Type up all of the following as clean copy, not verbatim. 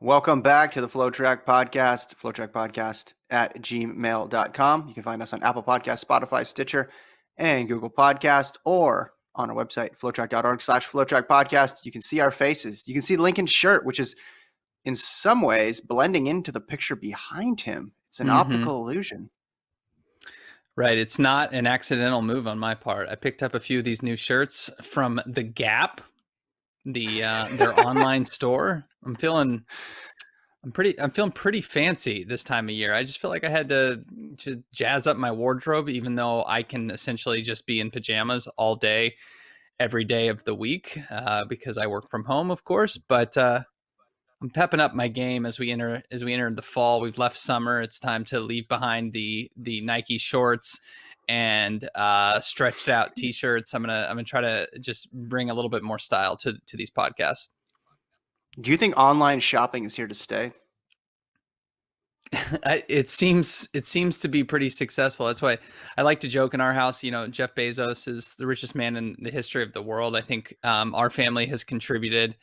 Welcome back to the FloTrack podcast, FloTrack at gmail.com. You can find us on Apple Podcasts, Spotify, Stitcher, and Google Podcast, or on our website, FloTrack.org/FloTrack podcast. You can see our faces. You can see Lincoln's shirt, which is in some ways blending into the picture behind him. It's an optical illusion. Right. It's not an accidental move on my part. I picked up a few of these new shirts from The Gap, their online store. I'm feeling pretty fancy this time of year. I just feel like I had to jazz up my wardrobe, even though I can essentially just be in pajamas all day, every day of the week, because I work from home, of course. But I'm pepping up my game as we enter the fall. We've left summer. It's time to leave behind the Nike shorts and stretched out t-shirts. I'm gonna try to just bring a little bit more style to these podcasts. Do you think online shopping is here to stay? It seems to be pretty successful. That's why I like to joke in our house. You know, Jeff Bezos is the richest man in the history of the world. I think our family has contributed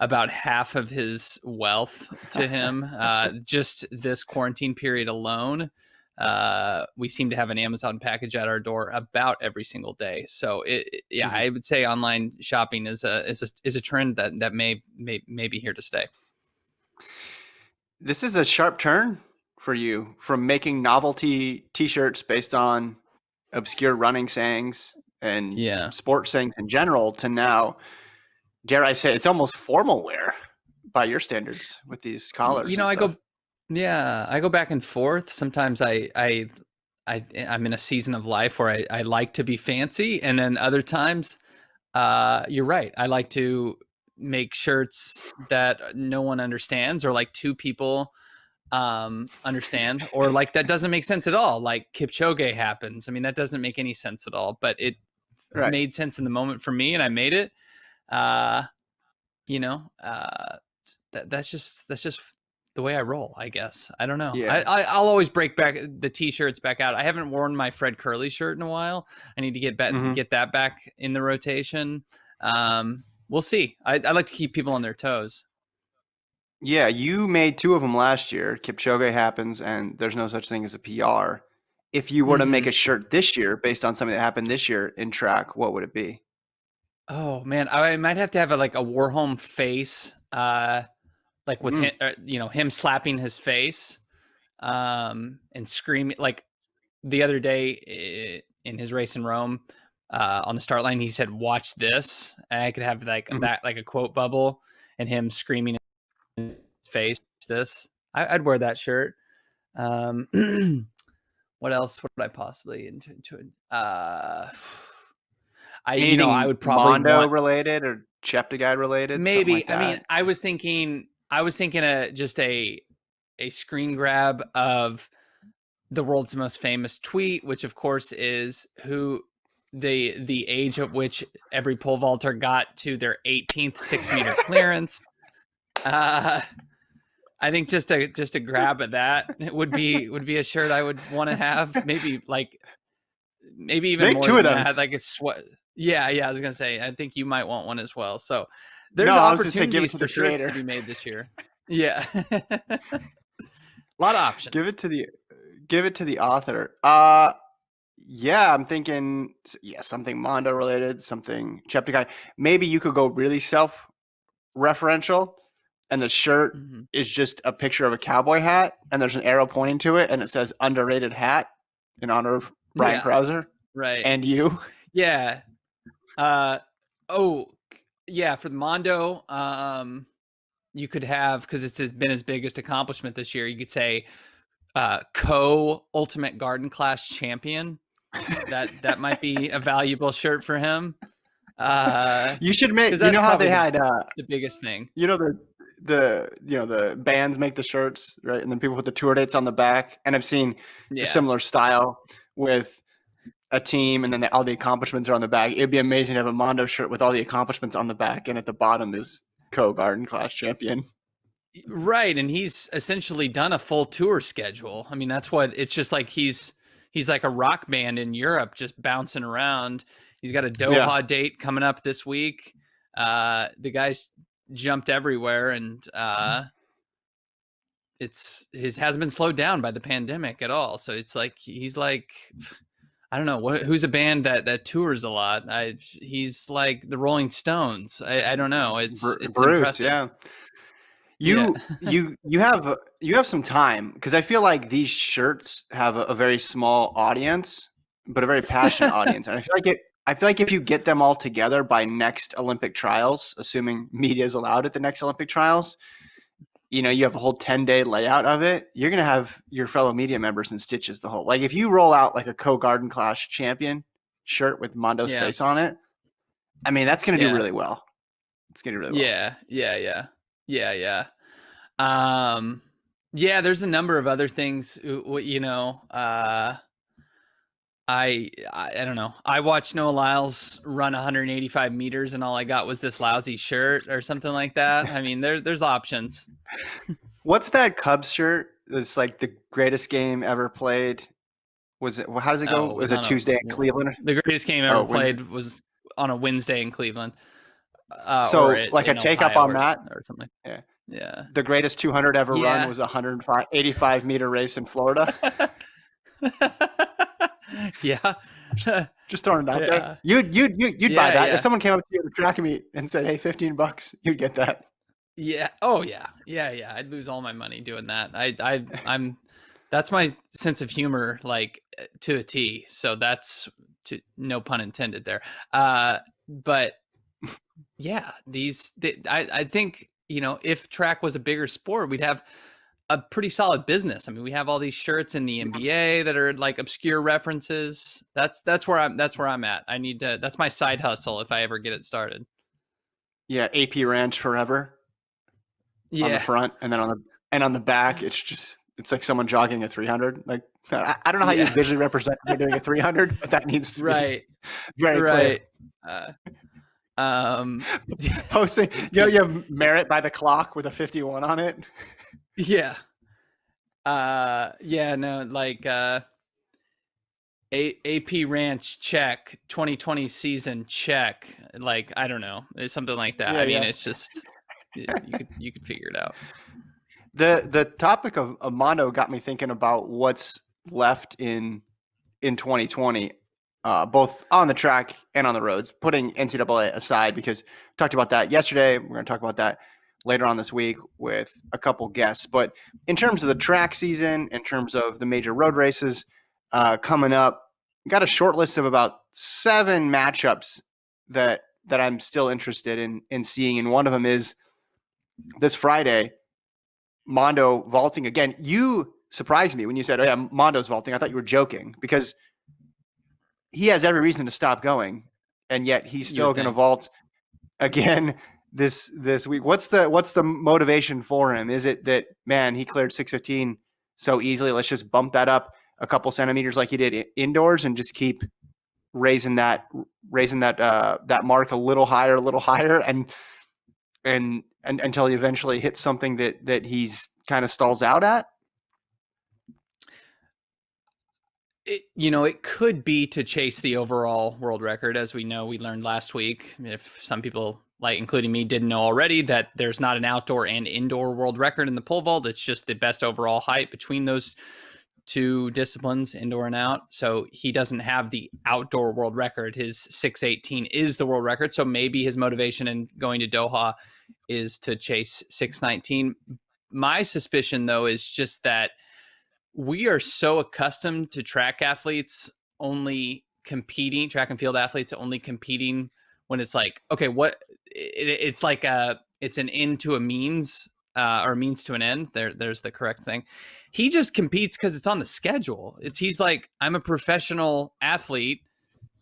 about half of his wealth to him. Just this quarantine period alone, we seem to have an Amazon package at our door about every single day. So I would say online shopping is a trend that may be here to stay. This is a sharp turn for you from making novelty t-shirts based on obscure running sayings and sports sayings in general to now, dare I say, it's almost formal wear by your standards with these collars. You know, I go back and forth. Sometimes I'm in a season of life where I like to be fancy, and then other times, you're right. I like to make shirts that no one understands, or like two people understand, or like that doesn't make sense at all. Like Kipchoge happens. I mean, that doesn't make any sense at all, but it made sense in the moment for me, and I made it. That's just the way I roll, I guess. I don't know. Yeah. I'll always break back the t-shirts back out. I haven't worn my Fred Curley shirt in a while. I need to get that back in the rotation. We'll see. I like to keep people on their toes. Yeah, you made two of them last year. Kipchoge happens, and there's no such thing as a PR. If you were to make a shirt this year based on something that happened this year in track, what would it be? Oh man, I might have to have a Warholm face, like with him, him slapping his face, and screaming. Like the other day in his race in Rome, on the start line, he said, "Watch this," and I could have that, like a quote bubble, and him screaming in his face. This, I'd wear that shirt. What else would I possibly into it? I would probably Mondo related or Cheptegei related. Maybe. Like that. I mean, I was thinking just a screen grab of the world's most famous tweet, which of course is who the age at which every pole vaulter got to their 18th 6-meter clearance. I think just a grab of that would be a shirt I would want to have. Maybe even make more two than of those. that. Like it's what. Yeah. I was gonna say. I think you might want one as well. So there's opportunities for shirts to be made this year. Yeah, a lot of options. Give it to the author. Yeah, I'm thinking. Yeah, something Mondo related, something Cheptegei. Maybe you could go really self-referential, and the shirt is just a picture of a cowboy hat, and there's an arrow pointing to it, and it says "underrated hat" in honor of Brian Krauser. Right. And you. Yeah. For the Mondo, you could have, because it's been his biggest accomplishment this year, you could say ultimate garden class champion. That might be a valuable shirt for him. You should make, you know how they had the biggest thing. You know, the bands make the shirts, right? And then people put the tour dates on the back. And I've seen a similar style with a team, and then all the accomplishments are on the back. It'd be amazing to have a Mondo shirt with all the accomplishments on the back, and at the bottom is garden class champion. Right, and he's essentially done a full tour schedule. I mean, that's what it's just like. He's like a rock band in Europe, just bouncing around. He's got a Doha date coming up this week. The guy's jumped everywhere, and hasn't been slowed down by the pandemic at all. So it's like he's like, I don't know who's a band that tours a lot. He's like the Rolling Stones. I don't know. It's Bruce, impressive. yeah. Yeah. You have some time, because I feel like these shirts have a very small audience, but a very passionate audience, and I feel like if you get them all together by next Olympic trials, assuming media is allowed at the next Olympic trials, you have a whole 10-day layout of it. You're gonna have your fellow media members in stitches the whole. Like if you roll out like a Co-Garden Clash champion shirt with Mondo's Yeah. face on it, I mean that's gonna do Yeah. really well. It's gonna do really well. Yeah. Yeah. Yeah. Yeah. Yeah. Yeah, there's a number of other things, I don't know. I watched Noah Lyles run 185 meters and all I got was this lousy shirt or something like that. I mean, there's options. What's that Cubs shirt? It's like the greatest game ever played. Was it? How does it go? Oh, it Was was it on Tuesday in Cleveland? the greatest game Oh, ever played was on a Wednesday in Cleveland, or so like a in take up Ohio on that. or something. Yeah. Yeah. The greatest 200 ever run Yeah. was a 185-meter race in Florida. Yeah. Just throwing it out Yeah. there. You'd buy Yeah, that yeah. if someone came up to you at a track meet and said, "Hey, $15," you'd get that. Yeah. Oh yeah. Yeah. Yeah. I'd lose all my money doing that. I'm. That's my sense of humor, like to a T. So that's no pun intended there. But yeah, I think if track was a bigger sport, we'd have a pretty solid business. I mean, we have all these shirts in the NBA that are like obscure references. That's where I'm at. I need to. That's my side hustle if I ever get it started. Yeah, AP Ranch forever on the Yeah. front, and then on the back, it's like someone jogging a 300. Like I don't know how you Yeah. visually represent they're doing a 300, but that needs to be Right. very Right. clear. Posting, you have Merit by the clock with a 51 on it. Yeah. Yeah, no, like AP Ranch check, 2020 season check. Like, I don't know. It's something like that. Yeah, I mean, yeah. it's just you could figure it out. The topic of Mondo got me thinking about what's left in 2020, both on the track and on the roads, putting NCAA aside, because we talked about that yesterday. We're going to talk about that later on this week with a couple guests. But in terms of the track season, in terms of the major road races coming up, got a short list of about 7 matchups that I'm still interested in seeing. And one of them is this Friday, Mondo vaulting again. You surprised me when you said, "Oh yeah, Mondo's vaulting." I thought you were joking, because he has every reason to stop going, and yet he's You would still going to think. vault again this week. What's the motivation for him? Is it that, man, he cleared 6:15 so easily, let's just bump that up a couple centimeters like he did indoors and just keep raising that that mark a little higher, and until he eventually hits something that he's kind of stalls out at? It could be to chase the overall world record. As we know, we learned last week, if some people, like including me, didn't know already, that there's not an outdoor and indoor world record in the pole vault. It's just the best overall height between those two disciplines, indoor and out. So he doesn't have the outdoor world record. His 6:18 is the world record. So maybe his motivation in going to Doha is to chase 6:19. My suspicion, though, is just that we are so accustomed to track and field athletes only competing when it's like, okay, it's like it's an end to a means, or a means to an end. There's the correct thing. He just competes because it's on the schedule. He's like, I'm a professional athlete.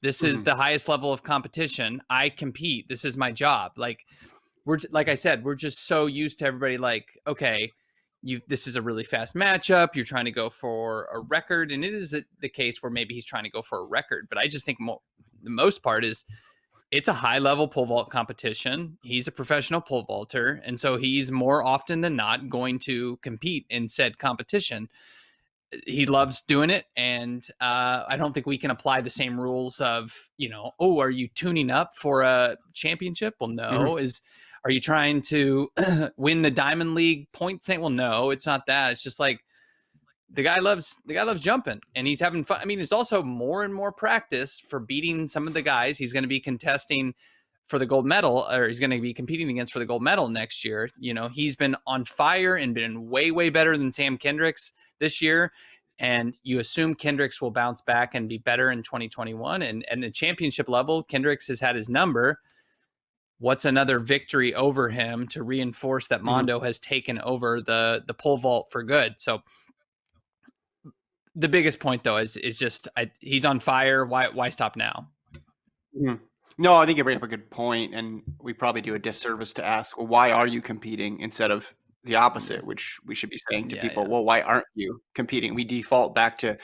This is the highest level of competition. I compete. This is my job. Like I said, we're just so used to everybody like, okay, this is a really fast matchup. You're trying to go for a record, and it is the case where maybe he's trying to go for a record. But I just think the most part is it's a high level pole vault competition. He's a professional pole vaulter, and so he's more often than not going to compete in said competition. He loves doing it, and I don't think we can apply the same rules of, are you tuning up for a championship? Well, no. Are you trying to win the Diamond League points thing? Well, no, it's not that. It's just like the guy loves jumping and he's having fun. I mean, it's also more and more practice for beating some of the guys he's going to be contesting for the gold medal, or he's going to be competing against for the gold medal next year. You know, he's been on fire and been way, way better than Sam Kendricks this year. And you assume Kendricks will bounce back and be better in 2021. And the championship level, Kendricks has had his number. What's another victory over him to reinforce that Mondo has taken over the pole vault for good? So the biggest point though is just he's on fire. Why stop now? Mm-hmm. No, I think you bring up a good point, and we probably do a disservice to ask, well, why are you competing instead of the opposite, which we should be saying to people, well, why aren't you competing? We default back to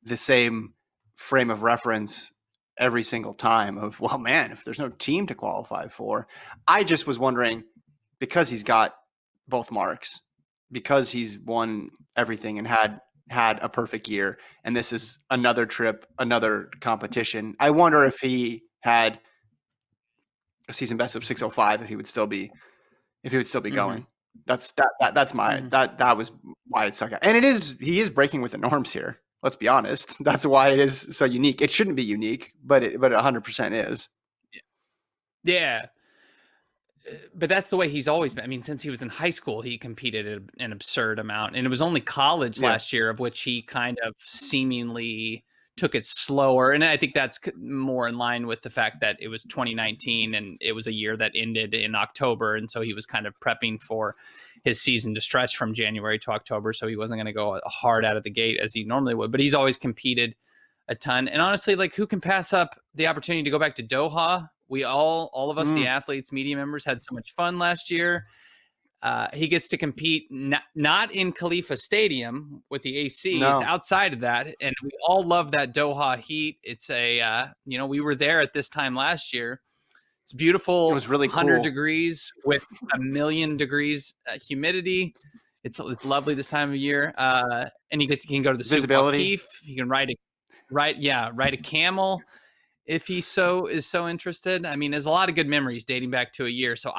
the same frame of reference every single time of, well, man, if there's no team to qualify for. I just was wondering, because he's got both marks, because he's won everything and had a perfect year, and this is another trip, another competition. I wonder if he had a season best of 605, if he would still be going. That's my that was why it stuck out. And he is breaking with the norms here. Let's be honest. That's why it is so unique. It shouldn't be unique, but it 100% is. Yeah. But that's the way he's always been. I mean, since he was in high school, he competed an absurd amount. And it was only college last year of which he kind of seemingly took it slower. And I think that's more in line with the fact that it was 2019 and it was a year that ended in October. And so he was kind of prepping for his season to stretch from January to October. So he wasn't going to go hard out of the gate as he normally would. But he's always competed a ton. And honestly, like, who can pass up the opportunity to go back to Doha? We all of us, the athletes, media members, had so much fun last year. He gets to compete not in Khalifa Stadium with the AC. No. It's outside of that. And we all love that Doha heat. It's we were there at this time last year. It's beautiful. It was really 100 cool. degrees with 1,000,000 degrees humidity. It's lovely this time of year. And he can go to the visibility. He can ride a camel if he is so interested. I mean, there's a lot of good memories dating back to a year. So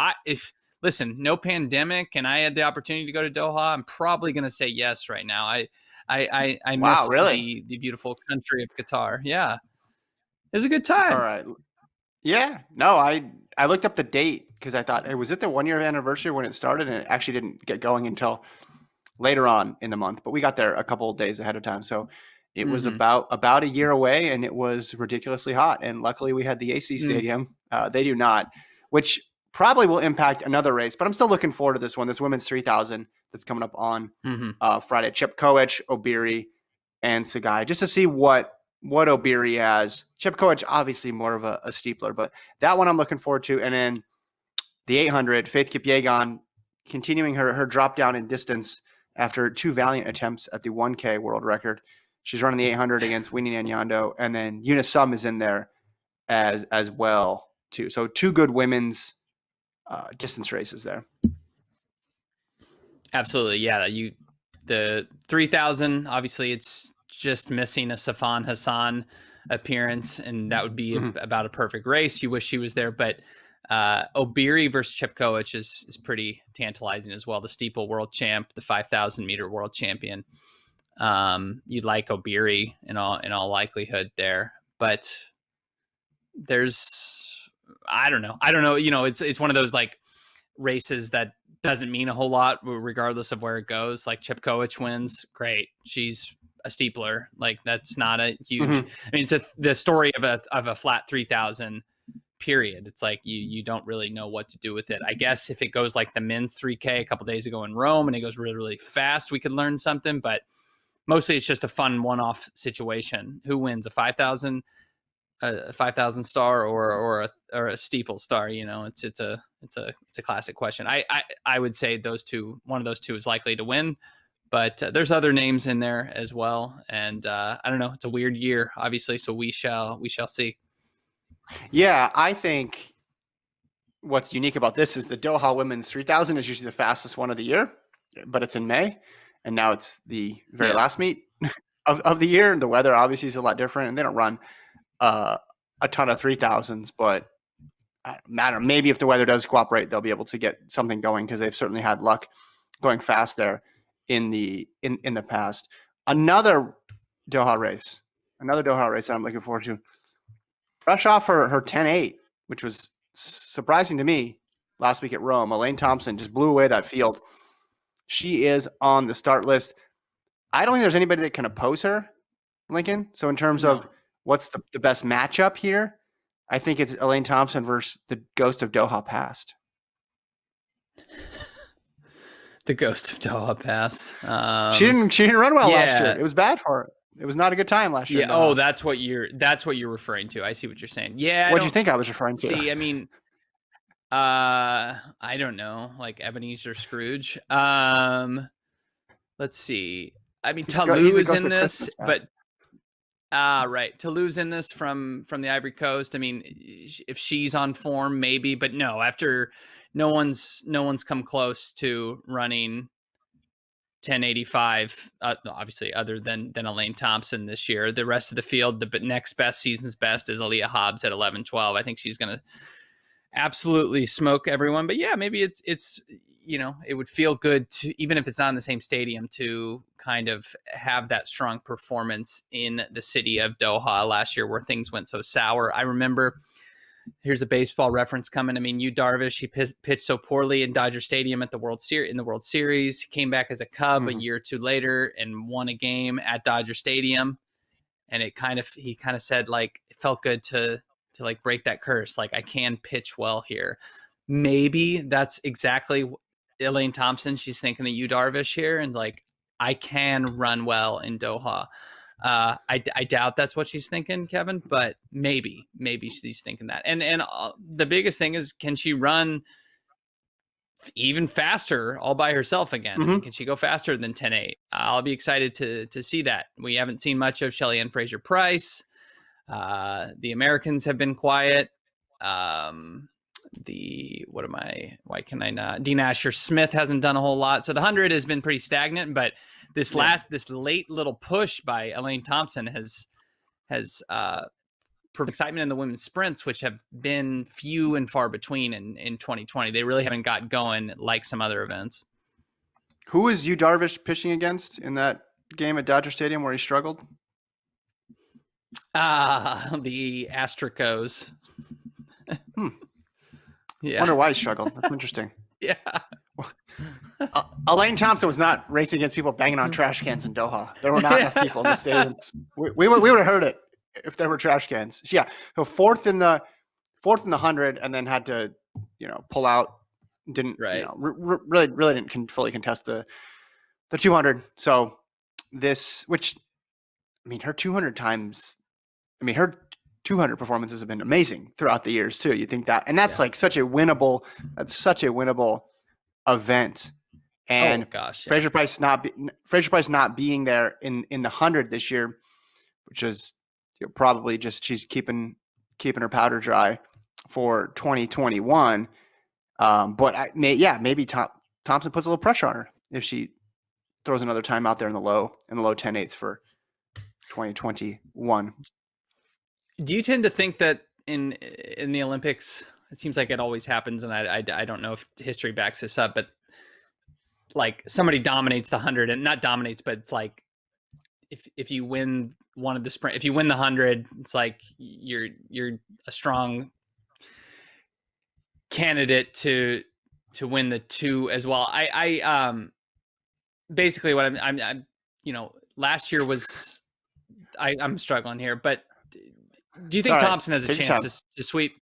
listen, no pandemic and I had the opportunity to go to Doha, I'm probably going to say yes right now. I miss really? the beautiful country of Qatar. Yeah. It was a good time. All right. Yeah. No, I looked up the date because I thought, hey, was it the 1 year anniversary when it started? And it actually didn't get going until later on in the month, but we got there a couple of days ahead of time. So it was about a year away, and it was ridiculously hot. And luckily we had the AC stadium. They do not, which probably will impact another race, but I'm still looking forward to this one, this women's 3,000 that's coming up on Friday. Kipchoge, Obiri, and Tsegei, just to see what Obiri has. Kipchoge, obviously more of a steepler, but that one I'm looking forward to. And then the 800, Faith Kipyegon, continuing her drop down in distance after two valiant attempts at the 1K world record. She's running the 800 against Winnie Nyando, and then Eunice Sum is in there as well too. So two good women's distance races there. Absolutely, yeah. The 3,000, obviously, it's just missing a Safan Hassan appearance, and that would be about a perfect race. You wish she was there, but Obiri versus Kipchoge is pretty tantalizing as well. The steeple world champ, the 5,000 meter world champion. You'd like Obiri in all likelihood there, but I don't know. You know, it's one of those like races that doesn't mean a whole lot regardless of where it goes. Like Kipchoge wins, great. She's a steepler. Like that's not a huge. I mean, it's the story of a flat 3,000. Period. It's like you don't really know what to do with it. I guess if it goes like the men's 3K a couple days ago in Rome and it goes really, really fast, we could learn something. But mostly it's just a fun one-off situation. Who wins, a 5,000 star or a steeple star? You know, it's a classic question. I would say one of those two is likely to win, but there's other names in there as well. And I don't know. It's a weird year, obviously. So we shall see. Yeah, I think what's unique about this is the Doha Women's 3,000 is usually the fastest one of the year, but it's in May, and now it's the very last meet of the year. And the weather obviously is a lot different, and they don't run a ton of 3,000s, but matter. Maybe if the weather does cooperate, they'll be able to get something going because they've certainly had luck going fast there in the past. Another Doha race that I'm looking forward to. Fresh off her 10-8, which was surprising to me last week at Rome. Elaine Thompson just blew away that field. She is on the start list. I don't think there's anybody that can oppose her, Lincoln. So in terms of what's the best matchup here, I think it's Elaine Thompson versus the ghost of Doha past. The ghost of Doha Pass. She didn't run well last year. It was bad for her. It was not a good time last year. Yeah. Oh, that's what you're referring to. I see what you're saying. Yeah. What do you think I was referring to? See, I mean, I don't know, like Ebenezer Scrooge. Let's see. I mean, Talou's in this, but right. Talou's in this from the Ivory Coast. I mean, if she's on form, maybe, but no. After no one's come close to running 1085, obviously, other than Elaine Thompson this year. The rest of the field, the next best, season's best, is Aaliyah Hobbs at 11:12. I think she's going to absolutely smoke everyone. But yeah, maybe it's it would feel good to, even if it's not in the same stadium, to kind of have that strong performance in the city of Doha last year where things went so sour. I remember, here's a baseball reference coming. I mean, Yu Darvish, he pitched so poorly in Dodger Stadium at the World Series. He came back as a Cub a year or two later and won a game at Dodger Stadium. And he kind of said, like, it felt good to like break that curse. Like, I can pitch well here. Maybe that's exactly Elaine Thompson. She's thinking of Yu Darvish here, and like, I can run well in Doha. I doubt that's what she's thinking, Kevin, but maybe she's thinking that. And the biggest thing is, can she run even faster all by herself again? I mean, can she go faster than 10:8? I'll be excited to see that. We haven't seen much of Shelly-Ann Fraser-Price. The Americans have been quiet. Why can I not? Dean Asher-Smith hasn't done a whole lot. So the 100 has been pretty stagnant, but this late little push by Elaine Thompson has proved excitement in the women's sprints, which have been few and far between in 2020. They really haven't got going like some other events. Who is Yu Darvish pitching against in that game at Dodger Stadium where he struggled? The Astricos. Yeah. Wonder why he struggled. That's interesting. Yeah. Elaine Thompson was not racing against people banging on trash cans in Doha. There were not enough people in the stadium. We would have heard it if there were trash cans. So fourth in the 100, and then had to pull out. Didn't really didn't fully contest the 200. So this, which, I mean, her 200 times, her 200 performances have been amazing throughout the years too. You think that, and that's such a winnable event. And Fraser-Price not being there in the 100 this year, which is probably just she's keeping her powder dry for 2021. But maybe Thompson puts a little pressure on her if she throws another time out there in the low 10-8s for 2021. Do you tend to think that in the Olympics, it seems like it always happens, and I don't know if history backs this up, but like somebody dominates the 100, and not dominates, but it's like if you win one of the sprint, if you win the 100, it's like you're a strong candidate to win the 2 as well. I basically what I'm last year was I'm struggling here, but do you think Thompson has a chance to sweep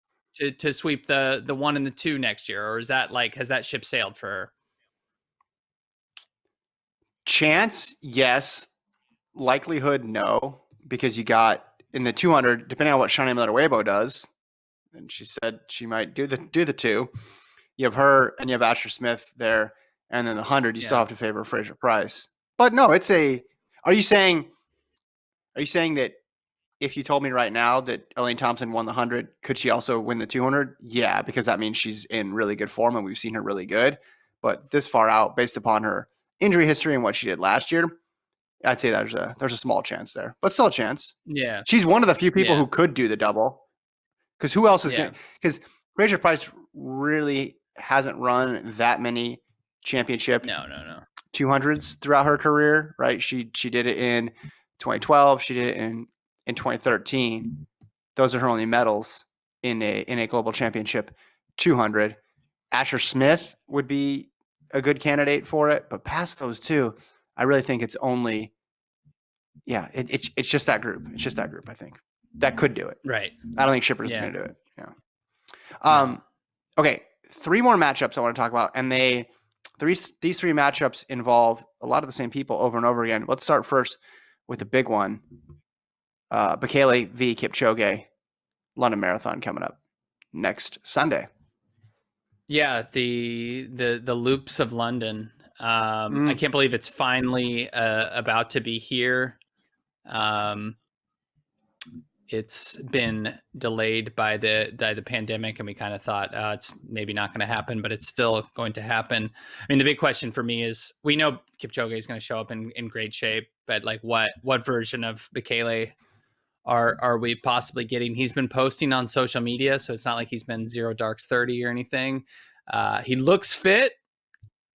the 1 and the 2 next year, or is that has that ship sailed for her? Chance, yes. Likelihood, no, because you got in the 200, depending on what Shani Miller-Weibo does, and she said she might do the 2. You have her and you have Asher-Smith there, and then the 100 you still have to favor Fraser-Price. But no, it's a. Are you saying that if you told me right now that Elaine Thompson won the 100, could she also win the 200? Yeah, because that means she's in really good form and we've seen her really good. But this far out, based upon her injury history and what she did last year, I'd say there's a small chance there, but still a chance. Yeah. She's one of the few people who could do the double. Because who else is going? Because Rachel Price really hasn't run that many championship No. 200s throughout her career, right? She did it in 2012. She did it in 2013. Those are her only medals in a global championship 200. Asher Smith would be a good candidate for it, but past those two, I really think it's only it's just that group. It's just that group, I think, that could do it. Right. I don't think Shipper's Yeah. going to do it. Yeah. No. Okay, 3 more matchups I want to talk about, and these 3 matchups involve a lot of the same people over and over again. Let's start first with the big one. Bekele v. Kipchoge, London Marathon coming up next Sunday. Yeah, the loops of London. I can't believe it's finally about to be here. It's been delayed by the pandemic, and we kind of thought it's maybe not going to happen, but it's still going to happen. I mean, the big question for me is, we know Kipchoge is going to show up in great shape, but like what version of Bekele are we possibly getting? He's been posting on social media, so it's not like he's been 0 dark 30 or anything. He looks fit.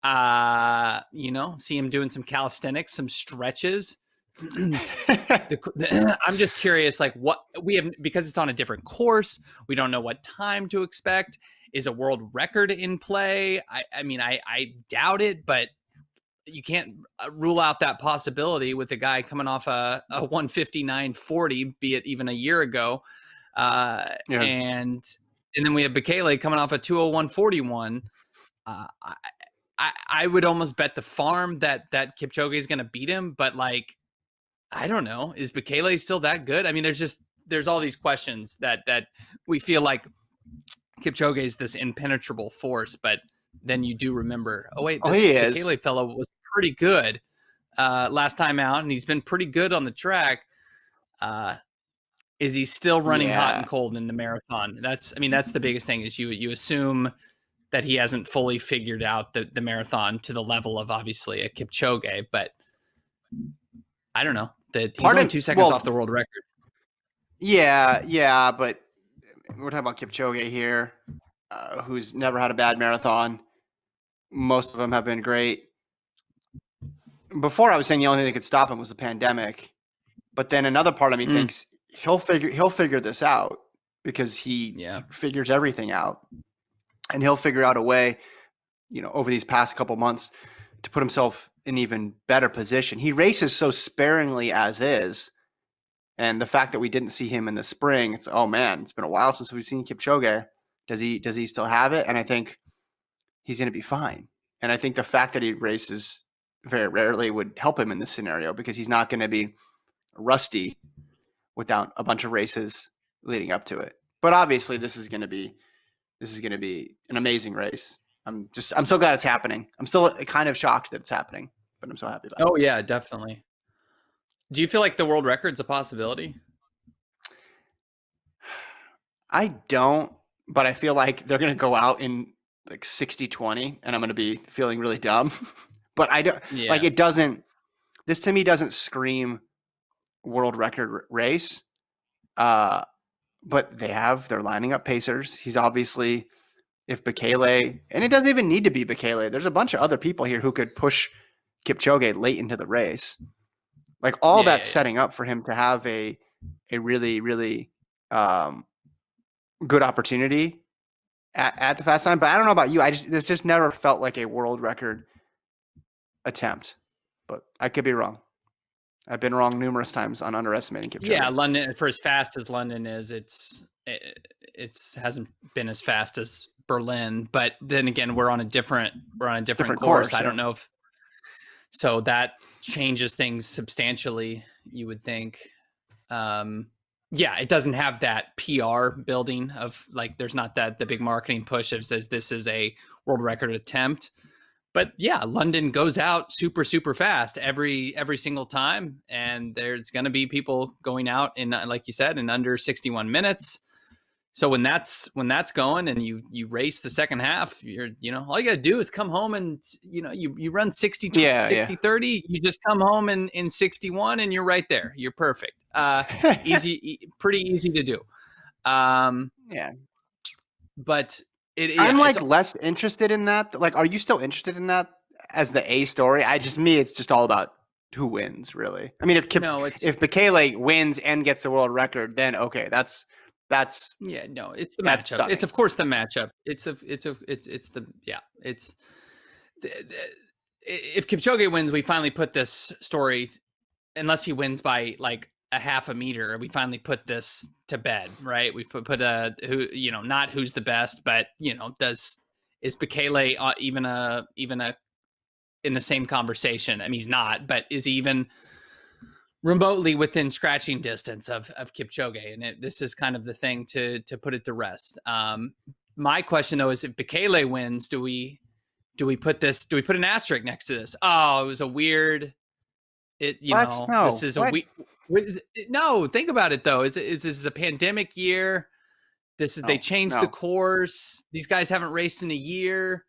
See him doing some calisthenics, some stretches. I'm just curious, like, what we have, because it's on a different course. We don't know what time to expect. Is a world record in play? I mean, I doubt it, but you can't rule out that possibility with a guy coming off a 159.40, be it even a year ago. And then we have Bekele coming off a 201.41. I would almost bet the farm that Kipchoge is going to beat him, but like, I don't know. Is Bekele still that good? I mean, there's all these questions that we feel like Kipchoge is this impenetrable force, but then you do remember, this Bekele fellow was pretty good last time out, and he's been pretty good on the track. Is he still running hot and cold in the marathon? That's the biggest thing, is you assume that he hasn't fully figured out the marathon to the level of obviously a Kipchoge, but I don't know. That he's only 2 seconds off the world record. Yeah, but we're talking about Kipchoge here, who's never had a bad marathon. Most of them have been great. Before, I was saying the only thing that could stop him was the pandemic, but then another part of me thinks he'll figure this out, because he figures everything out, and he'll figure out a way, over these past couple months, to put himself in even better position. He races so sparingly as is. And the fact that we didn't see him in the spring, it's been a while since we've seen Kipchoge. Does he still have it? And I think he's going to be fine. And I think the fact that he races very rarely would help him in this scenario, because he's not going to be rusty without a bunch of races leading up to it. But obviously, this is going to be an amazing race. I'm so glad it's happening. I'm still kind of shocked that it's happening, but I'm so happy about it. Oh yeah, definitely. Do you feel like the world record's a possibility? I don't, but I feel like they're going to go out in like 60-20, and I'm going to be feeling really dumb. But I don't like, it doesn't. This to me doesn't scream world record race. But they're lining up pacers. He's obviously, if Bekele, and it doesn't even need to be Bekele. There's a bunch of other people here who could push Kipchoge late into the race. Like, all that's setting up for him to have a really, really good opportunity at the fast time. But I don't know about you. This just never felt like a world record attempt. But I could be wrong. I've been wrong numerous times on underestimating Kipchoge. Yeah, London, for as fast as London is, it hasn't been as fast as Berlin. But then again, we're on a different course. I don't know if so that changes things substantially, you would think. It doesn't have that PR building of, like, there's not the big marketing push that says this is a world record attempt. But yeah, London goes out super, super fast every single time. And there's going to be people going out in, like you said, in under 61 minutes. So when that's going, and you race the second half, all you got to do is come home and, you run 60, 30, you just come home in 61 and you're right there. You're perfect. Pretty easy to do. but I'm it's like less interested in that. Like, are you still interested in that as the A story? It's just all about who wins, really. I mean, if no, it's Bekele wins and gets the world record, then okay, that's yeah, no, it's the that's matchup. It's stunning. of course the matchup. It's the yeah. It's if Kipchoge wins, we finally put this story. Unless he wins by like a half a meter, we finally put this to bed, right? We put a who not who's the best, but is Bekele even a in the same conversation? I mean, he's not, but is he even remotely within scratching distance of Kipchoge? And this is kind of the thing to put it to rest. My question though is, if Bekele wins, do we put an asterisk next to this? Oh, it was a weird. What? This No. is a What? week. No, think about it though. Is this is a pandemic year? They No. changed the No. course. These guys haven't raced in a year.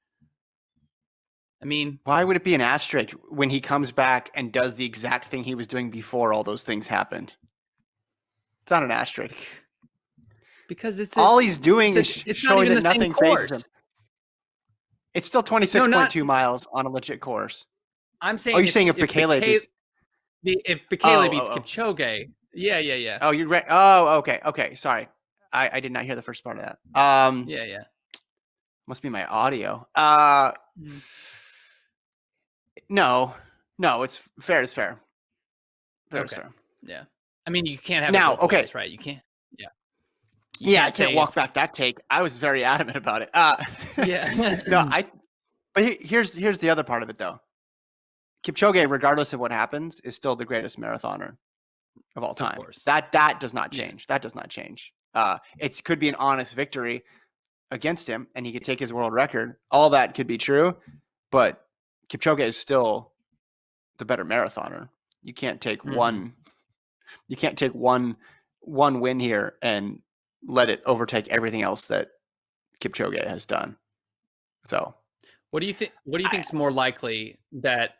I mean, Why would it be an asterisk when he comes back and does the exact thing he was doing before all those things happened? It's not an asterisk. because All he's doing is it's not showing even that the same nothing phases him. course. It's still No, not. 26.2 miles on a legit course. I'm Oh, saying you're saying if if Bekele Bekele beats? if Bekele Oh, beats oh, oh. Kipchoge, yeah, Oh, you're right. Oh, okay, okay. Sorry, I did not hear the first part of that. yeah. Must be my audio. Mm. No, no, it's fair. Is fair. Fair is Okay, fair. yeah. I mean, you can't have it Now, both okay, ways, right? You can't. Yeah, you yeah, I can't can't say walk if. back that take. I was very adamant about it. Yeah. No, But here's the other part of it though. Kipchoge, regardless of what happens, is still the greatest marathoner of all Of time. course. That does not Yeah. change. That does not change. It could be an honest victory against him, and he could take his world record. All that could be true, but Kipchoge is still the better marathoner. You can't take Mm-hmm. one. You can't take one win here and let it overtake everything else that Kipchoge has done. So What do you think? What do you I, think is more likely, that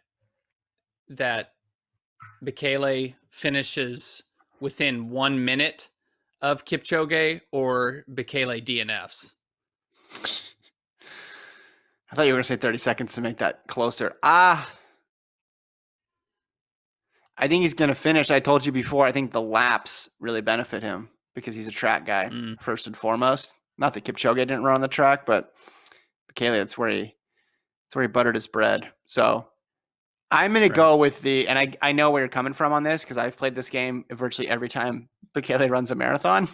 Bekele finishes within 1 minute of Kipchoge, or Bekele DNFs? I thought you were going to say 30 seconds to make that closer. I think he's going to finish. I told you before, I think the laps really benefit him because he's a track guy, Mm, first and foremost. Not that Kipchoge didn't run on the track, but Bekele, that's where he buttered his bread. So I'm going to right. go with and I know where you're coming from on this because I've played this game virtually every time Bekele runs a marathon.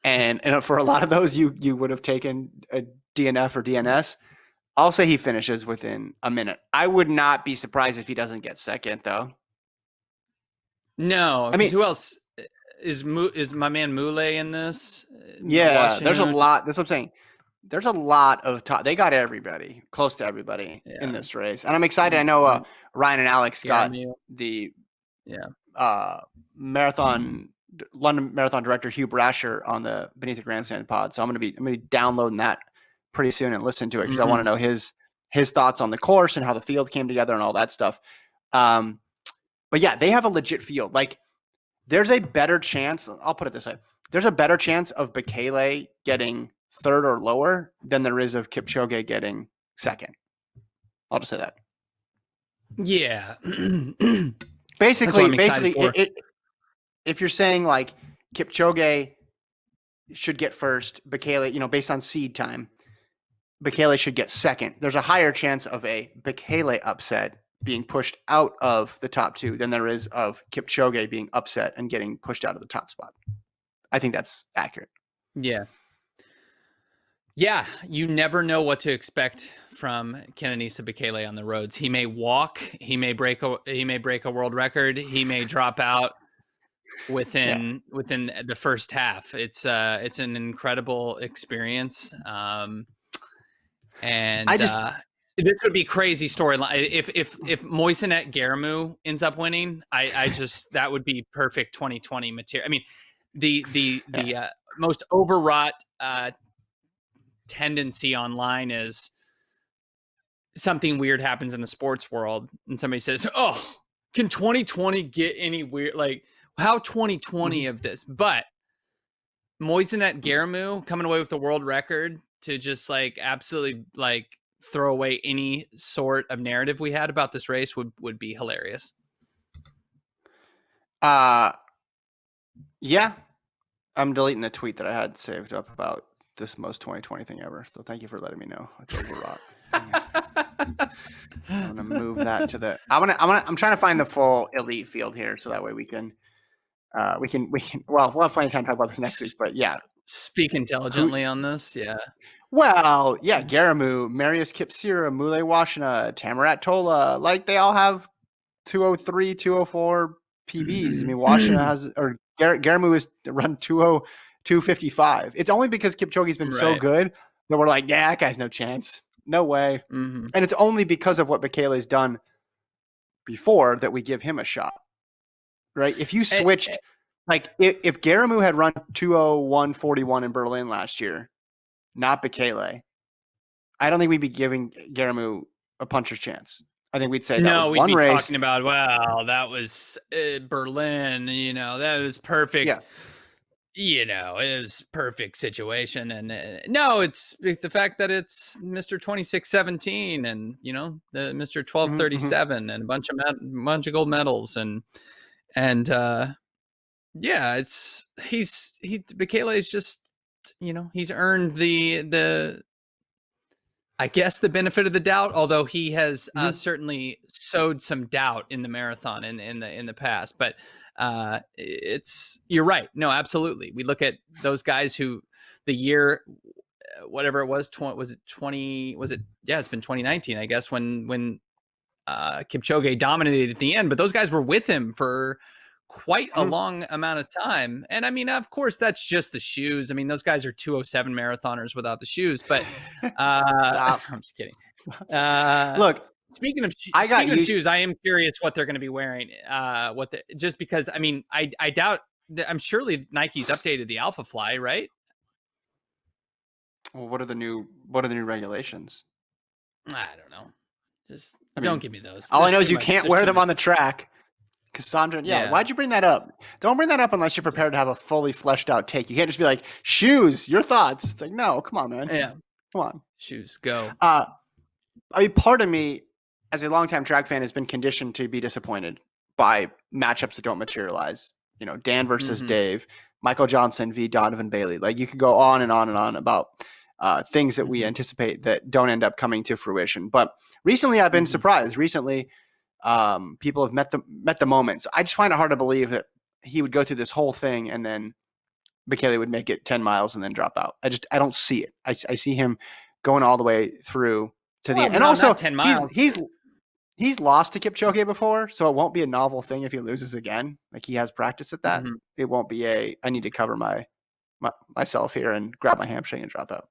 And for a lot of those, you would have taken a DNF or DNS. I'll say he finishes within a minute. I would not be surprised if he doesn't get second, though. No, I because mean, who else is my man Mule in this? yeah, there's a Washun. lot. That's what I'm saying. There's a lot of top. They got everybody, close to everybody in Yeah. this race, and I'm excited. I know Ryan and Alex got Yarmil. the Yeah. uh, marathon London Marathon director Hugh Brasher on the Beneath the Grandstand pod. So I'm gonna be downloading that pretty soon and listen to it because I want to Mm-hmm. know his thoughts on the course and how the field came together and all that stuff. But yeah, they have a legit field. Like there's a better chance. I'll put it this way: there's a better chance of Bekele getting third or lower than there is of Kipchoge getting second. I'll just say that. Yeah. That's what Basically, I'm excited for. if you're saying like Kipchoge should get first, Bekele, based on seed time, Bekele should get second. There's a higher chance of a Bekele upset being pushed out of the top two than there is of Kipchoge being upset and getting pushed out of the top spot. I think that's accurate. Yeah. Yeah, you never know what to expect from Kenenisa Bekele on the roads. He may walk, he may break a world record, he may drop out Yeah. within the first half. It's an incredible experience. I And just, this would be crazy storyline if Moisenet Garamu ends up winning. I just that would be perfect 2020 material. I mean, yeah. the most overwrought tendency online is something weird happens in the sports world and somebody says, "Oh, can 2020 get any weird? Like how 2020 Mhm. of this?" But Moisenet Garamu coming away with the world record to just like absolutely like throw away any sort of narrative we had about this race would be hilarious. Yeah, I'm deleting the tweet that I had saved up about this most 2020 thing ever. So thank you for letting me know. It's overwrought. I'm gonna move that to the. I'm trying to find the full elite field here, so that way we can. Well, we'll have plenty of time to talk about this next week. But yeah, speak intelligently on this. Yeah. Well, yeah, Garamu, Marius Kipsira, Mule Washina, Tamarat Tola, like they all have 203, 204 PBs. I mean, Washina has, or Garamu has run 255. It's only because Kipchoge's been so good that we're like, yeah, that guy's no chance. No way. And it's only because of what Bekele's done before that we give him a shot. Right? If you switched, like if Garamu had run 201.41 in Berlin last year, not Bekele, I don't think we'd be giving Garamu a puncher's chance. I think we'd say that was one race. Talking about, wow, that was Berlin, that was perfect. Yeah. It was perfect situation. And no, it's the fact that it's Mr. 2617 and, the Mr. 1237 and a bunch of gold medals. And yeah, Bekele is just, he's earned the I guess the benefit of the doubt, although he has certainly sowed some doubt in the marathon in the past. But you're right. No, absolutely. We look at those guys who the year, whatever it was, was it 20? Was it? Yeah, it's been 2019, I guess, when Kipchoge dominated at the end. But those guys were with him for quite a long amount of time. And I mean, of course, that's just the shoes. I mean, those guys are 207 marathoners without the shoes, but I'm just kidding. Look, speaking of shoes, I am curious what they're going to be wearing. Just because, I mean, I doubt that, I'm surely Nike's updated the Alpha Fly, right? Well, what are the new regulations? I don't know. Don't give me those. All I know is you can't wear them on the track. Cassandra, why'd you bring that up? Don't bring that up unless you're prepared to have a fully fleshed out take. You can't just be like, shoes, your thoughts. It's like, no, come on, man. Yeah. Come on. Shoes, go. I mean, part of me, as a longtime track fan, has been conditioned to be disappointed by matchups that don't materialize. Dan versus Dave, Michael Johnson v. Donovan Bailey. Like, you could go on and on and on about things that we anticipate that don't end up coming to fruition. But recently I've been surprised. Recently, people have met the moments. I just find it hard to believe that he would go through this whole thing and then Bekele would make it 10 miles and then drop out. I don't see it. I see him going all the way through to the end. And also 10 miles. He's lost to Kipchoge before, so it won't be a novel thing if he loses again. Like, he has practice at that. It won't be I need to cover myself here and grab my hamstring and drop out.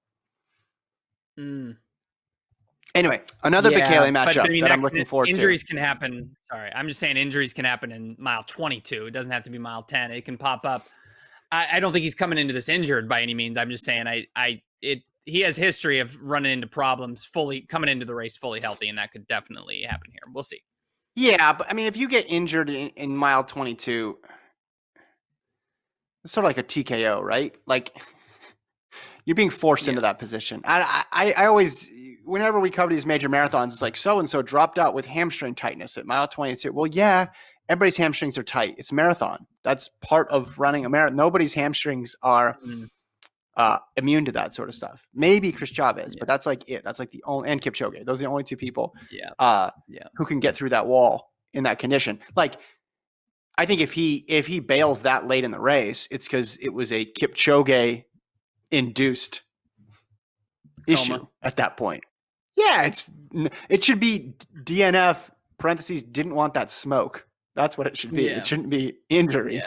Anyway, another Bekele matchup that I'm looking forward to. Injuries can happen. Sorry, I'm just saying injuries can happen in mile 22. It doesn't have to be mile 10. It can pop up. I don't think he's coming into this injured by any means. I'm just saying he has history of running into problems coming into the race fully healthy, and that could definitely happen here. We'll see. Yeah, but I mean, if you get injured in mile 22, it's sort of like a TKO, right? Like, you're being forced into that position. I always, whenever we cover these major marathons, it's like so-and-so dropped out with hamstring tightness at mile 22. Well, yeah, everybody's hamstrings are tight. It's a marathon. That's part of running a marathon. Nobody's hamstrings are immune to that sort of stuff. Maybe Chris Chavez, but that's like it. That's like the only, and Kipchoge. Those are the only two people who can get through that wall in that condition. Like, I think if he bails that late in the race, it's because it was a Kipchoge induced issue at that point. Yeah, it should be DNF parentheses didn't want that smoke. That's what it should be. It shouldn't be injuries.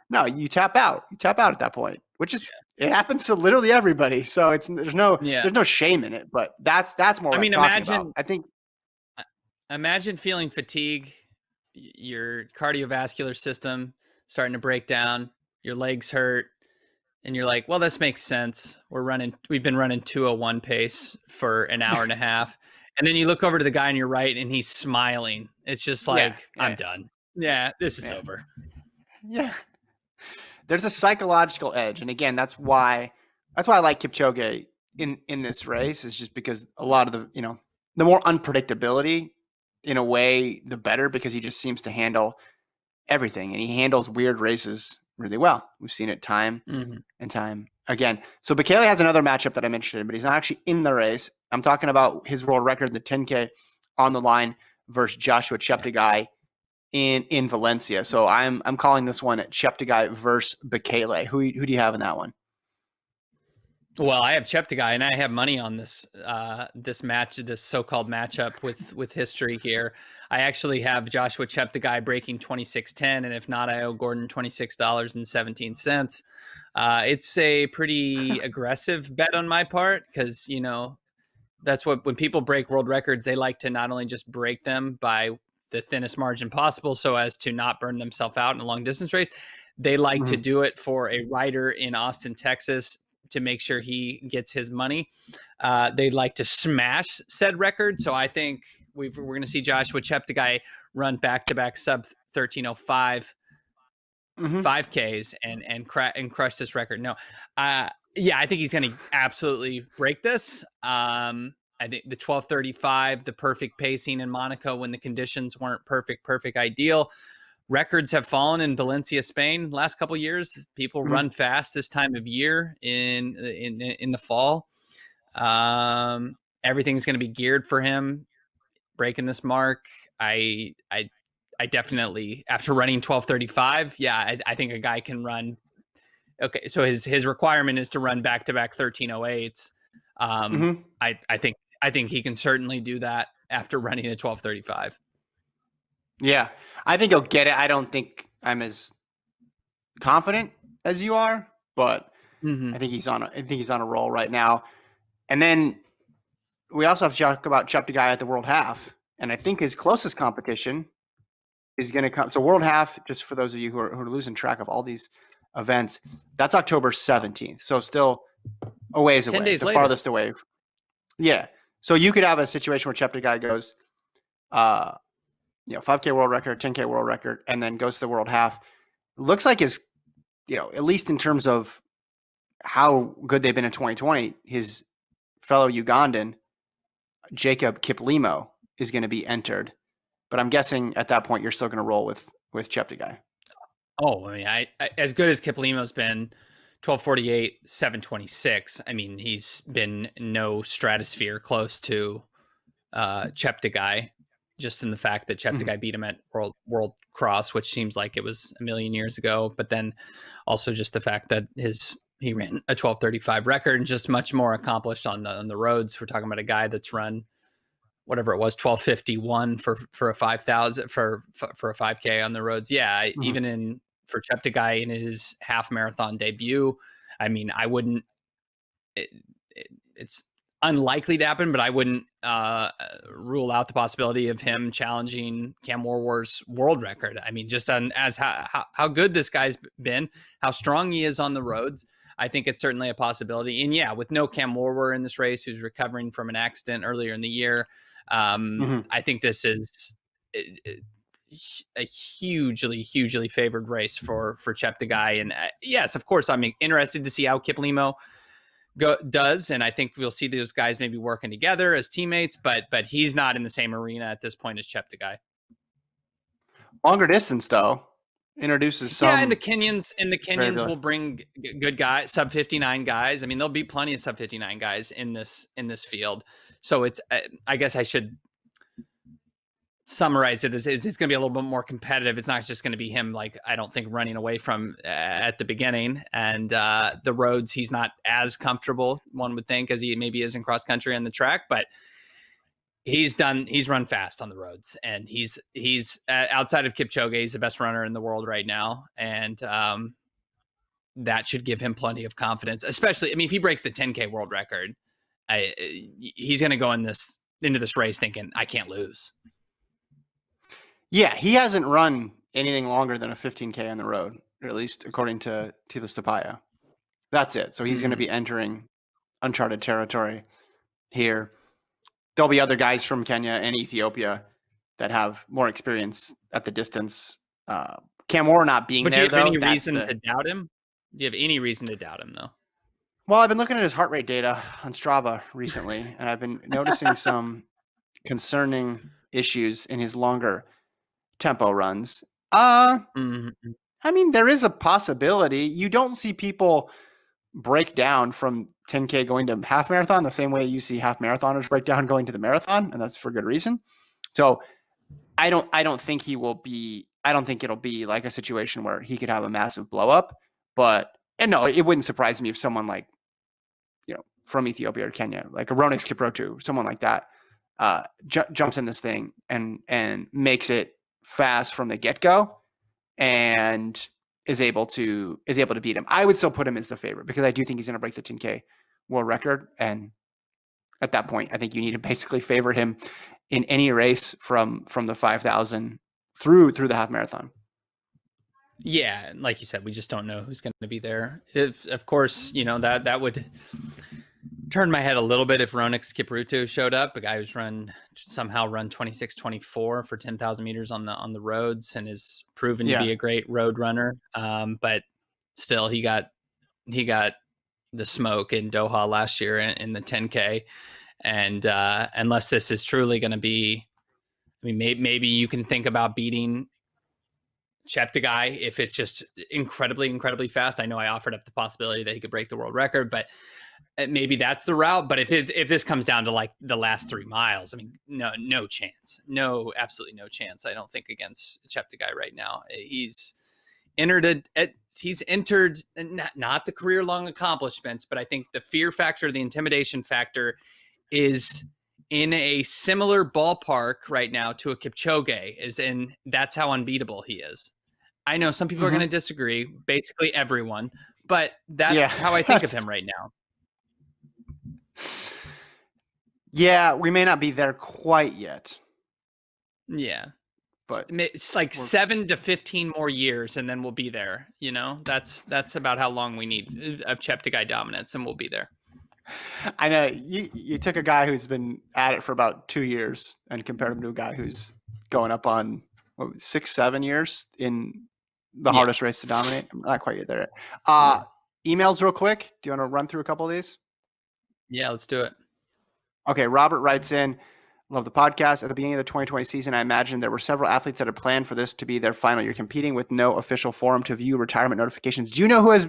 No, you tap out. You tap out at that point, which is it happens to literally everybody. So there's no shame in it. But that's more. About. I think. Imagine feeling fatigue, your cardiovascular system starting to break down, your legs hurt, and you're like, well, this makes sense. We've been running 201 pace for an hour and a half. And then you look over to the guy on your right and he's smiling. It's just like, I'm done. Yeah, this is over. Yeah. there's a psychological edge, and again, that's why I like Kipchoge in this race, is just because a lot of the more unpredictability in a way, the better, because he just seems to handle everything, and he handles weird races really well. We've seen it time and time again. So Bekele has another matchup that I'm interested in, but he's not actually in the race. I'm talking about his world record, the 10K on the line versus Joshua Cheptegei in Valencia. So I'm calling this one Cheptegei versus Bekele. Who do you have in that one? Well, I have Cheptegei, and I have money on this this match, this so-called matchup with history here. I actually have Joshua Cheptegei breaking 26.10, and if not, I owe Gordon $26.17. It's a pretty aggressive bet on my part because, that's what, when people break world records, they like to not only just break them by the thinnest margin possible so as to not burn themselves out in a long distance race. They like to do it for a rider in Austin, Texas, to make sure he gets his money. They like to smash said record. So I think we're going to see Joshua Cheptegei run back-to-back sub 1305 5Ks and crush this record. No, yeah, I think he's going to absolutely break this. I think the 12:35, the perfect pacing in Monaco when the conditions weren't perfect ideal. Records have fallen in Valencia, Spain, last couple of years. People run fast this time of year in the fall. Everything's going to be geared for him breaking this mark. I definitely, after running 12:35, yeah, I think a guy can run. Okay, so his requirement is to run back-to-back 13:08s. I think he can certainly do that after running a 12:35. Yeah, I think he'll get it. I don't think I'm as confident as you are, but I think he's on a roll right now. And then we also have to talk about Cheptegei at the World Half, and I think his closest competition is going to come. So World Half, just for those of you who are losing track of all these events, that's October 17th. So still a ways 10 away, days the later. farthest away. Yeah. So you could have a situation where Cheptegei goes, 5K world record, 10K world record, and then goes to the World Half. Looks like his, at least in terms of how good they've been in 2020, his fellow Ugandan, Jacob Kiplimo, is going to be entered. But I'm guessing at that point you're still going to roll with Cheptegei. Oh, I mean, I as good as Kiplimo's been, 12:48, 7:26. I mean, he's been no stratosphere close to Cheptegei, just in the fact that Cheptegei beat him at World Cross, which seems like it was a million years ago. But then also just the fact that he ran a 12:35 record and just much more accomplished on the roads. We're talking about a guy that's run whatever it was, 12:51 for a 5,000 for a 5K on the roads. Yeah, even for Cheptegei in his half marathon debut, I mean, I wouldn't. It's unlikely to happen, but I wouldn't rule out the possibility of him challenging Cam Warwar's world record. I mean, just on as how good this guy's been, how strong he is on the roads. I think it's certainly a possibility. And yeah, with no Cam Warwar in this race, who's recovering from an accident earlier in the year, I think this is a hugely favored race for Cheptegei. And yes, of course, I'm interested to see how Kiplimo does, and I think we'll see those guys maybe working together as teammates. But he's not in the same arena at this point as Cheptegei. Longer distance though introduces some. Yeah, and the Kenyans will bring good guys, sub 59 guys. I mean, there'll be plenty of sub 59 guys in this field. So it's, I guess I should summarize it as it's going to be a little bit more competitive. It's not just going to be him, like, I don't think, running away from at the beginning. And the roads, he's not as comfortable, one would think, as he maybe is in cross country on the track, but he's run fast on the roads, and he's outside of Kipchoge, he's the best runner in the world right now. And that should give him plenty of confidence, especially, I mean, if he breaks the 10K world record, he's going to go into this race thinking, I can't lose. Yeah, he hasn't run anything longer than a 15K on the road, or at least according to the Stapaya. That's it. So he's going to be entering uncharted territory here. There'll be other guys from Kenya and Ethiopia that have more experience at the distance. Cam Moore not being But do there, you have though, any that's reason the. to doubt him? Do you have any reason to doubt him, though? Well, I've been looking at his heart rate data on Strava recently, and I've been noticing some concerning issues in his longer tempo runs. Mhm. I mean, there is a possibility. You don't see people break down from 10K going to half marathon the same way you see half marathoners break down going to the marathon, and that's for good reason. So I don't think he will be. I don't think it'll be like a situation where he could have a massive blow up. But and no, it wouldn't surprise me if someone like from Ethiopia or Kenya, like a Ronix Kiprotu, someone like that, jumps in this thing and makes it fast from the get go, and is able to beat him. I would still put him as the favorite because I do think he's going to break the 10K world record, and at that point, I think you need to basically favor him in any race from the 5,000 through the half marathon. Yeah, like you said, we just don't know who's going to be there. If, of course, that would turn my head a little bit if Ronix Kipruto showed up, a guy who's somehow run 26-24 for 10,000 meters on the roads and is proven to be a great road runner. But still, he got the smoke in Doha last year in the 10K, and unless this is truly going to be, I mean, maybe you can think about beating Cheptegei if it's just incredibly, incredibly fast. I know I offered up the possibility that he could break the world record, but maybe that's the route. But if this comes down to like the last 3 miles, I mean, no chance. No, absolutely no chance. I don't think against Cheptegei right now. He's entered not the career-long accomplishments, but I think the fear factor, the intimidation factor is in a similar ballpark right now to a Kipchoge, and that's how unbeatable he is. I know some people are going to disagree, basically everyone, but that's how I think of him right now. Yeah, we may not be there quite yet. Yeah. But it's like 7 to 15 more years and then we'll be there. That's about how long we need of Cheptegei dominance, and we'll be there. I know you took a guy who's been at it for about 2 years and compared him to a guy who's going up on 6-7 years in the hardest race to dominate. I'm not quite there. Emails real quick. Do you want to run through a couple of these? Yeah, let's do it. Okay, Robert writes in, love the podcast. At the beginning of the 2020 season, I imagine there were several athletes that had planned for this to be their final year competing with no official forum to view retirement notifications. Do you know who has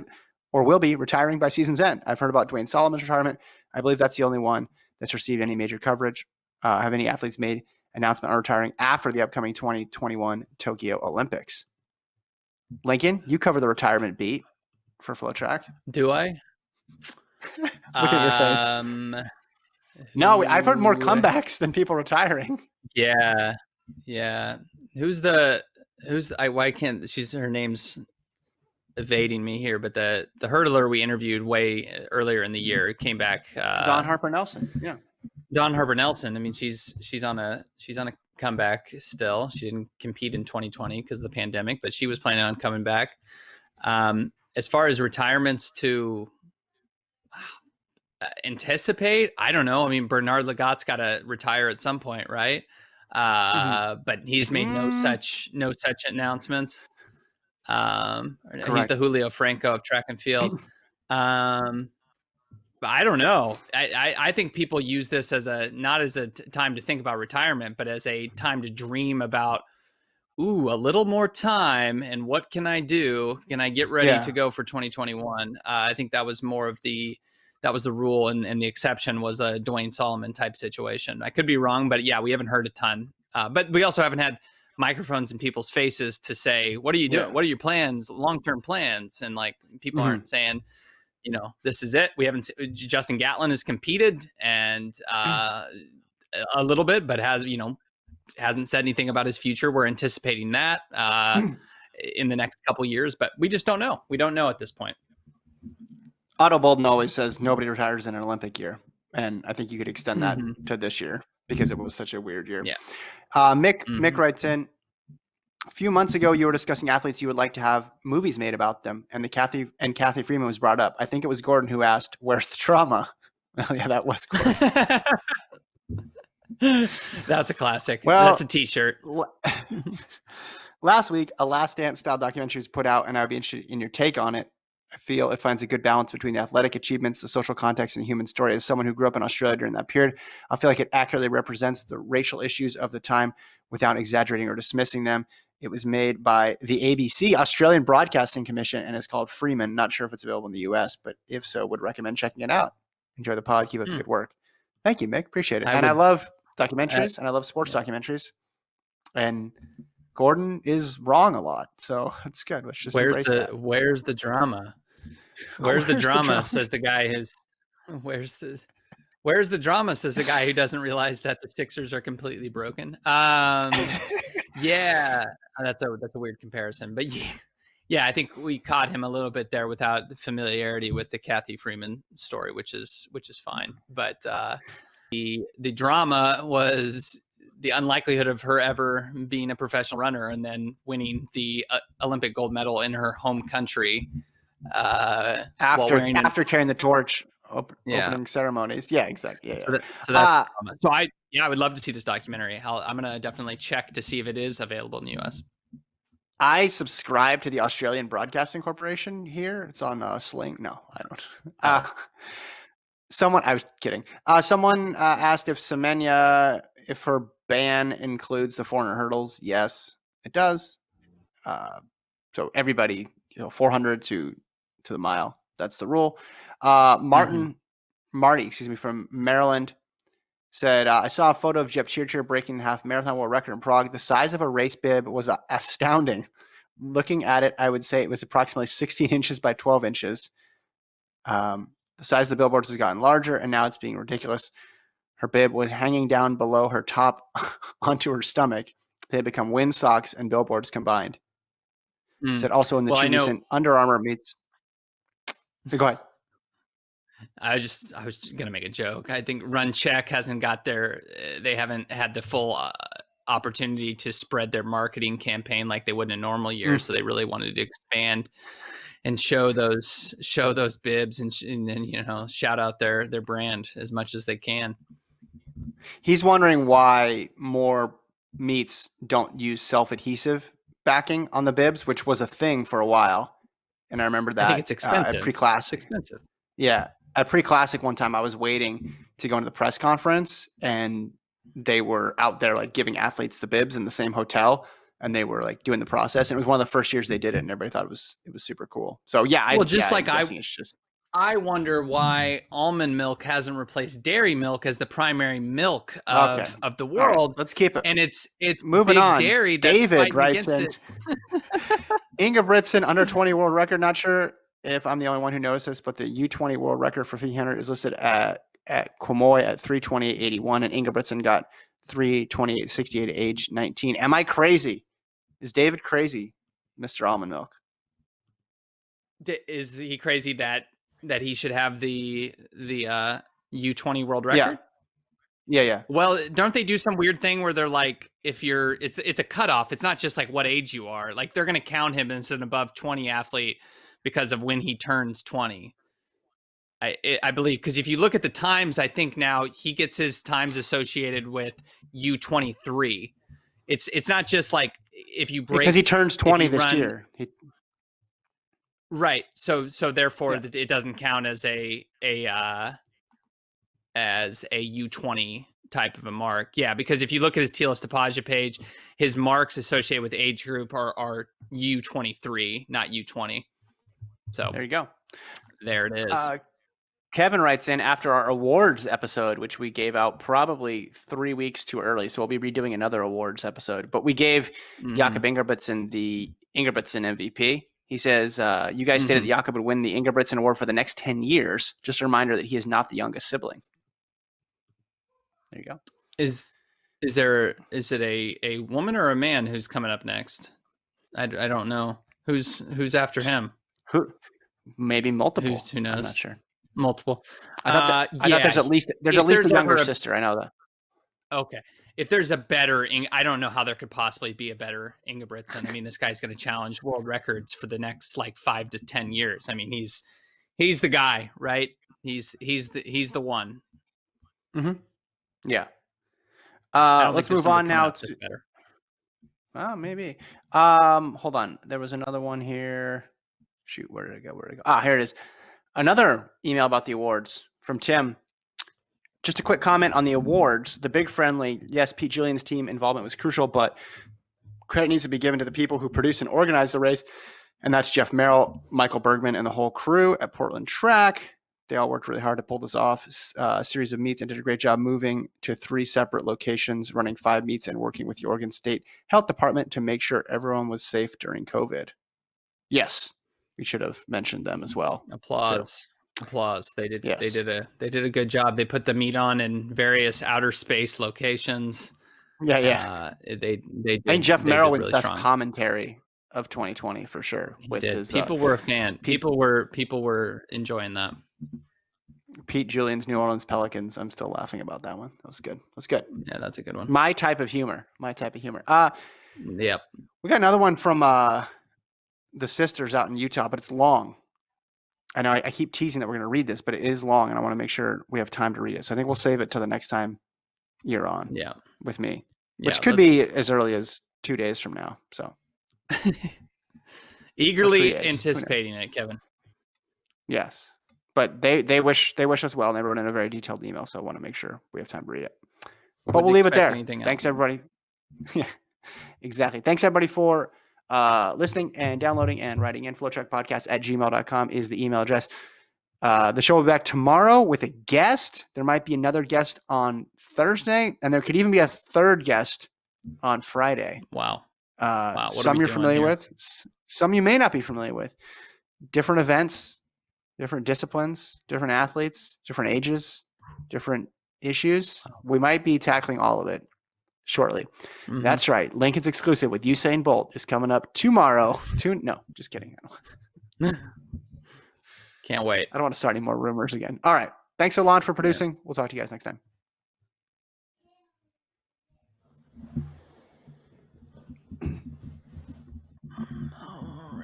or will be retiring by season's end? I've heard about Dwayne Solomon's retirement. I believe that's the only one that's received any major coverage. Have any athletes made announcement on retiring after the upcoming 2021 Tokyo Olympics? Lincoln, you cover the retirement beat for FloTrack. Do I? Look at your face. No, I've heard more comebacks than people retiring. Yeah. Why can't her name's evading me here, but the hurdler we interviewed way earlier in the year came back. Dawn Harper Nelson. Yeah. Dawn Harper Nelson. I mean, she's on a comeback still. She didn't compete in 2020 because of the pandemic, but she was planning on coming back. As far as retirements to anticipate, I don't know. I mean, Bernard Lagat's got to retire at some point, right? But he's made no such announcements. He's the Julio Franco of track and field. But I don't know. I think people use this as not as a time to think about retirement, but as a time to dream about, a little more time, and what can I do? Can I get ready to go for 2021? I think that was more of the rule, and the exception was a Dwayne Solomon type situation. I could be wrong, but yeah, we haven't heard a ton. But we also haven't had microphones in people's faces to say, what are you doing? What are your plans, long-term plans? And like, people aren't saying, this is it. We haven't Justin Gatlin has competed and a little bit, but hasn't said anything about his future. We're anticipating that in the next couple years, but we just don't know. We don't know at this point. Otto Bolden always says nobody retires in an Olympic year. And I think you could extend that to this year because it was such a weird year. Yeah. Mick writes in, a few months ago, you were discussing athletes you would like to have movies made about them, and Kathy Freeman was brought up. I think it was Gordon who asked, "Where's the trauma?" Well, yeah, that was Gordon. That's a classic. Well, that's a T-shirt. last week, a Last Dance style documentary was put out, and I'd be interested in your take on it. I feel it finds a good balance between the athletic achievements, the social context, and the human story. As someone who grew up in Australia during that period, I feel like it accurately represents the racial issues of the time without exaggerating or dismissing them. It was made by the ABC, Australian Broadcasting Commission, and is called Freeman. Not sure if it's available in the US, but if so, would recommend checking it out. Enjoy the pod. Keep up the good work. Thank you, Mick. Appreciate it. I love documentaries, and I love sports documentaries. And Gordon is wrong a lot, so it's good. Let's just embrace that. Where's the drama? Where's the drama? Says the guy who's where's the drama? Says the guy who doesn't realize that the Sixers are completely broken. Yeah, that's a weird comparison, but yeah, I think we caught him a little bit there without the familiarity with the Kathy Freeman story, which is fine. But the drama was the unlikelihood of her ever being a professional runner and then winning the Olympic gold medal in her home country after carrying the torch opening ceremonies. Yeah, exactly. Yeah. So that's I would love to see this documentary. I'm gonna definitely check to see if it is available in the US. I subscribe to the Australian Broadcasting Corporation here. It's on Sling. No, I don't. I was kidding. Someone asked if Semenya, if her ban includes the 400 hurdles. Yes, it does. So everybody, 400 to the mile. That's the rule. Marty, from Maryland said, I saw a photo of Cheptegei breaking the half marathon world record in Prague. The size of a race bib was astounding. Looking at it, I would say it was approximately 16 inches by 12 inches. The size of the billboards has gotten larger, and now it's being ridiculous. Her bib was hanging down below her top onto her stomach. They had become wind socks and billboards combined. Said also in the two recent Under Armour meets. Go ahead. I was gonna make a joke. I think Run Check hasn't got they haven't had the full opportunity to spread their marketing campaign like they would in a normal year. So they really wanted to expand and show those bibs and shout out their brand as much as they can. He's wondering why more meets don't use self-adhesive backing on the bibs, which was a thing for a while. And I remember that I think it's expensive. At Pre-Classic. It's expensive. Yeah. At Pre-Classic one time I was waiting to go into the press conference, and they were out there like giving athletes the bibs in the same hotel, and they were like doing the process. And it was one of the first years they did it, and everybody thought it was super cool. So yeah, I wonder why almond milk hasn't replaced dairy milk as the primary milk of the world. Right, let's keep it. And it's moving big on. Dairy David writes in. Ingebrigtsen under 20 world record. Not sure if I'm the only one who noticed this, but the U20 world record for 300 is listed at Quemoy at 3:28.81, and Ingebrigtsen got 3:28.68 at age 19. Am I crazy? Is David crazy, Mr. Almond Milk? Is he crazy that he should have the U20 world record? Yeah. Well, don't they do some weird thing where they're like, if you're, it's a cutoff. It's not just like what age you are. Like they're going to count him as an above 20 athlete because of when he turns 20. I believe, because if you look at the times, I think now he gets his times associated with U23. It's not just like if you break, because he turns 20 this year. Right. So therefore it doesn't count as a U20 type of a mark. Yeah, because if you look at his Telis Tapaja page, his marks associated with age group are U23, not U20. So there you go. There it is. Kevin writes in after our awards episode, which we gave out probably 3 weeks too early. So we'll be redoing another awards episode. But we gave Jakob Ingebrigtsen the Ingebrigtsen MVP. He says, you guys stated that Jakob would win the Ingebrigtsen Award for the next 10 years. Just a reminder that he is not the youngest sibling. There you go. Is it a woman or a man who's coming up next? I don't know. Who's after him? Who? Maybe multiple. Who knows? I'm not sure. Multiple. I thought there's at least a younger sister. I know that. Okay. If there's a better, I don't know how there could possibly be a better Ingebrigtsen. I mean, this guy's going to challenge world records for the next like 5 to 10 years. I mean, he's the guy, right? He's the one. Mm-hmm. Yeah. Let's move on now to better. Oh, maybe. Hold on. There was another one here. Shoot, where did it go? Ah, here it is. Another email about the awards from Tim. Just a quick comment on the awards. The big friendly, yes, Pete Julian's team involvement was crucial, but credit needs to be given to the people who produced and organized the race. And that's Jeff Merrill, Michael Bergman, and the whole crew at Portland Track. They all worked really hard to pull this off. A series of meets and did a great job moving to 3 separate locations, running 5 meets and working with the Oregon State Health Department to make sure everyone was safe during COVID. Yes, we should have mentioned them as well. Applause. Applause. They did. Yes. They did a good job. They put the meet on in various outer space locations. Yeah. They did. I think Jeff Merrill wins really best strong. commentary of 2020 for sure. With his people were a fan. People were enjoying that. Pete Julian's New Orleans Pelicans. I'm still laughing about that one. That was good. Yeah, that's a good one. My type of humor. Yep. We got another one from the sisters out in Utah, but it's long. I know I keep teasing that we're going to read this, but it is long, and I want to make sure we have time to read it. So I think we'll save it till the next time you're on. Yeah. With me, which could be as early as 2 days from now. So eagerly anticipating it, Kevin. Yes, but they wish us well, and they wrote in a very detailed email. So I want to make sure we have time to read it. But we'll leave it there. Thanks, everybody. Yeah, exactly. Thanks, everybody, for listening and downloading and writing in. FloTrackPodcast@gmail.com is the email address. The show will be back tomorrow with a guest. There might be another guest on Thursday, and there could even be a third guest on Friday. Wow. Some you're familiar with, some you may not be familiar with. Different events, different disciplines, different athletes, different ages, different issues. We might be tackling all of it shortly. Mm-hmm. That's right. Lincoln's exclusive with Usain Bolt is coming up tomorrow. No, just kidding. Can't wait. I don't want to start any more rumors again. All right. Thanks, Alon, for producing. Yeah. We'll talk to you guys next time.